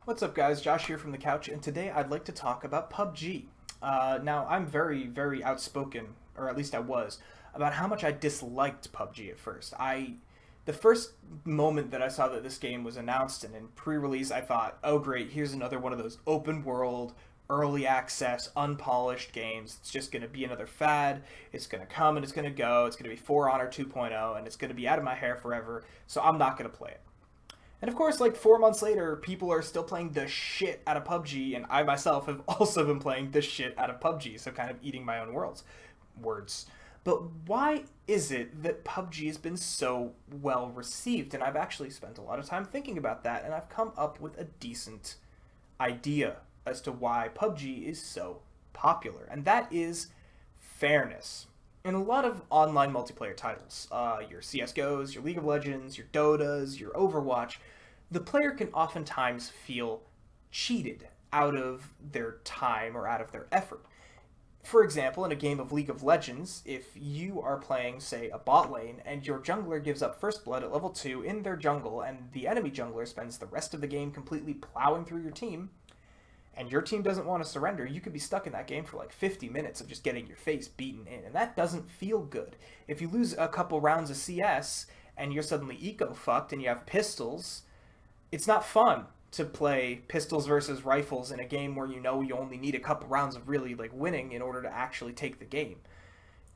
What's up, guys? Josh here from the couch, and today I'd like to talk about PubG. Now, I'm very outspoken, or at least I was, about how much I disliked PubG at first. The first moment that I saw that this game was announced and in pre-release, I thought, oh great, here's another one of those open world, early access, unpolished games. It's just going to be another fad. It's going to come and it's going to go. It's going to be For Honor 2.0, and it's going to be out of my hair forever, so I'm not going to play it. And of course, like 4 months later, people are still playing the shit out of PUBG, and I myself have also been playing the shit out of PUBG, so kind of eating my own words. But why is it that PUBG has been so well received? And I've actually spent a lot of time thinking about that, and I've come up with a decent idea as to why PUBG is so popular, and that is fairness. In a lot of online multiplayer titles, your CSGOs, your League of Legends, your Dotas, your Overwatch, the player can oftentimes feel cheated out of their time or out of their effort. For example, in a game of League of Legends, if you are playing, say, a bot lane, and your jungler gives up first blood at level 2 in their jungle, and the enemy jungler spends the rest of the game completely plowing through your team, and your team doesn't want to surrender, you could be stuck in that game for like 50 minutes of just getting your face beaten in, and that doesn't feel good. If you lose a couple rounds of CS and you're suddenly eco-fucked and you have pistols, it's not fun to play pistols versus rifles in a game where you know you only need a couple rounds of really like winning in order to actually take the game.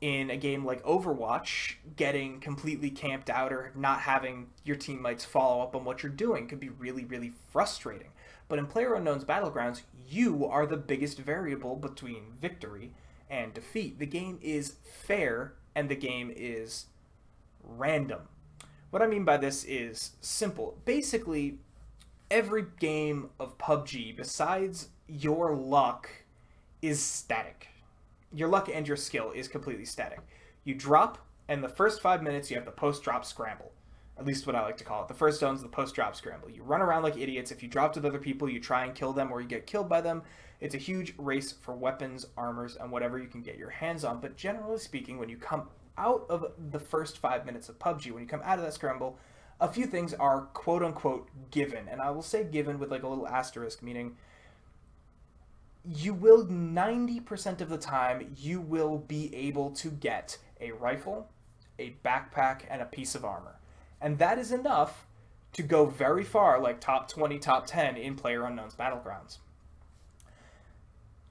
In a game like Overwatch, getting completely camped out or not having your teammates follow up on what you're doing could be really frustrating. But in PlayerUnknown's Battlegrounds, you are the biggest variable between victory and defeat. The game is fair and the game is random. What I mean by this is simple. Basically, every game of PUBG, besides your luck, is static. Your luck and your skill is completely static. You drop, and the first 5 minutes you have the post-drop scramble. At least what I like to call it. The first zone's the post-drop scramble. You run around like idiots. If you drop with other people, you try and kill them or you get killed by them. It's a huge race for weapons, armors, and whatever you can get your hands on. But generally speaking, when you come out of the first 5 minutes of PUBG, when you come out of that scramble, a few things are quote-unquote given. And I will say given with like a little asterisk, meaning you will 90% of the time, you will be able to get a rifle, a backpack, and a piece of armor. And that is enough to go very far, like top 20, top 10 in PlayerUnknown's Battlegrounds.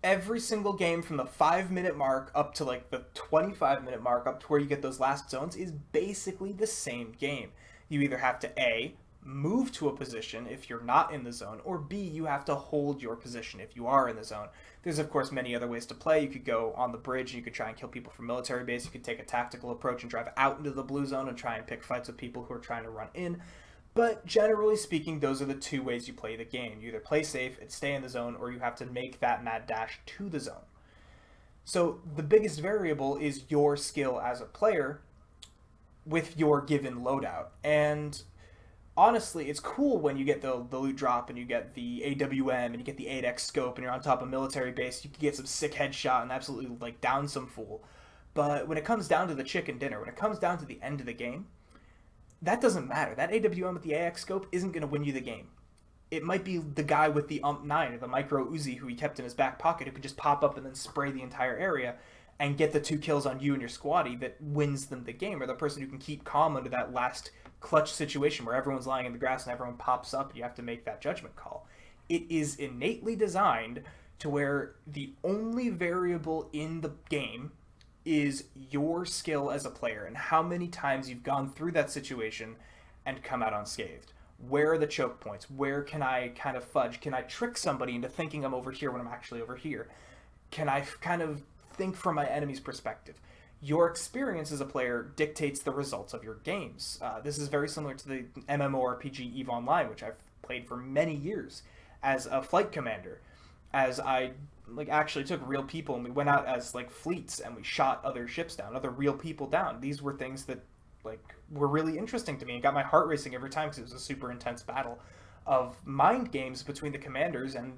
Every single game from the 5 minute mark up to like the 25-minute mark, up to where you get those last zones, is basically the same game. You either have to A, move to a position if you're not in the zone, or B, you have to hold your position if you are in the zone. There's of course many other ways to play. You could go on the bridge and you could try and kill people from military base. You could take a tactical approach and drive out into the blue zone and try and pick fights with people who are trying to run in. But generally speaking, those are the two ways you play the game. You either play safe and stay in the zone, or you have to make that mad dash to the zone. So the biggest variable is your skill as a player with your given loadout. And honestly, it's cool when you get the loot drop and you get the AWM and you get the 8x scope and you're on top of a military base. You can get some sick headshot and absolutely like down some fool. But when it comes down to the chicken dinner, when it comes down to the end of the game, that doesn't matter. That AWM with the AX scope isn't going to win you the game. It might be the guy with the UMP9 or the micro Uzi who he kept in his back pocket who could just pop up and then spray the entire area and get the 2 kills on you and your squaddy that wins them the game, or the person who can keep calm under that last clutch situation where everyone's lying in the grass and everyone pops up and you have to make that judgment call. It is innately designed to where the only variable in the game is your skill as a player and how many times you've gone through that situation and come out unscathed. Where are the choke points? Where can I kind of fudge? Can I trick somebody into thinking I'm over here when I'm actually over here? Can I kind of think from my enemy's perspective? Your experience as a player dictates the results of your games. This is very similar to the MMORPG EVE Online, which I've played for many years as a flight commander. As I like actually took real people and we went out as like fleets and we shot other ships down, other real people down. These were things that like were really interesting to me and got my heart racing every time because it was a super intense battle of mind games between the commanders and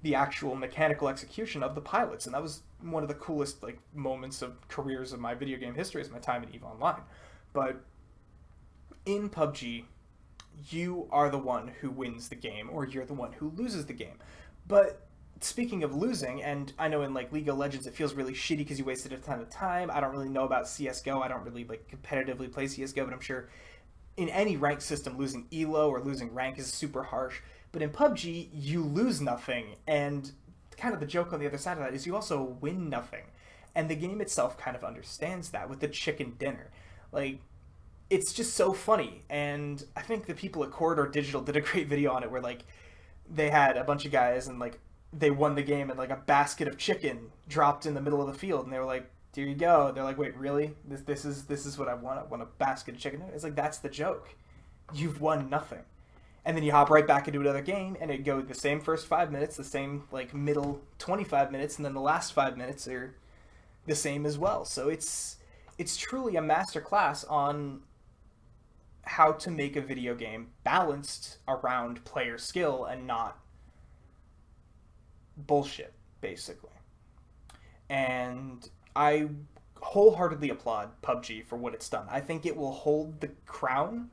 the actual mechanical execution of the pilots. And that was one of the coolest like moments of careers of my video game history, is my time in EVE Online. But in PUBG, you are the one who wins the game or you're the one who loses the game. But speaking of losing, and I know in like League of Legends it feels really shitty because you wasted a ton of time. I don't really know about CS:GO. I don't really like competitively play CS:GO, but I'm sure in any ranked system losing elo or losing rank is super harsh. But in PUBG you lose nothing, and kind of the joke on the other side of that is you also win nothing. And the game itself kind of understands that with the chicken dinner. Like, it's just so funny. And I think the people at Corridor Digital did a great video on it where like they had a bunch of guys and like they won the game and like a basket of chicken dropped in the middle of the field and they were like, here you go. They're like, wait, really? This is what I want. I want a basket of chicken. It's like, that's the joke. You've won nothing. And then you hop right back into another game and it goes the same first 5 minutes, the same like middle 25 minutes, and then the last 5 minutes are the same as well. So it's truly a masterclass on how to make a video game balanced around player skill and not bullshit, basically. And I wholeheartedly applaud PUBG for what it's done. I think it will hold the crown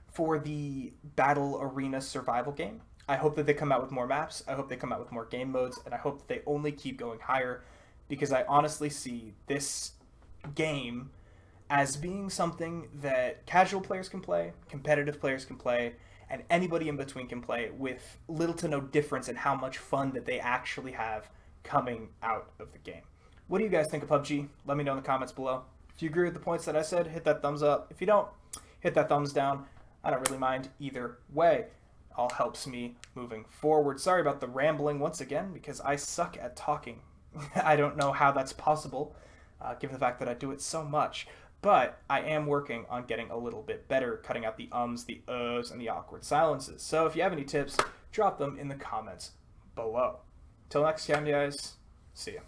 for the battle arena survival game. I hope that they come out with more maps. I hope they come out with more game modes, and I hope that they only keep going higher, because I honestly see this game as being something that casual players can play, competitive players can play, and anybody in between can play with little to no difference in how much fun that they actually have coming out of the game. What do you guys think of PUBG? Let me know in the comments below. If you agree with the points that I said, hit that thumbs up. If you don't, hit that thumbs down. I don't really mind either way. All helps me moving forward. Sorry about the rambling once again, because I suck at talking. I don't know how that's possible, given the fact that I do it so much. But I am working on getting a little bit better, cutting out the ums, the uhs, and the awkward silences. So if you have any tips, drop them in the comments below. Till next time, guys. See ya.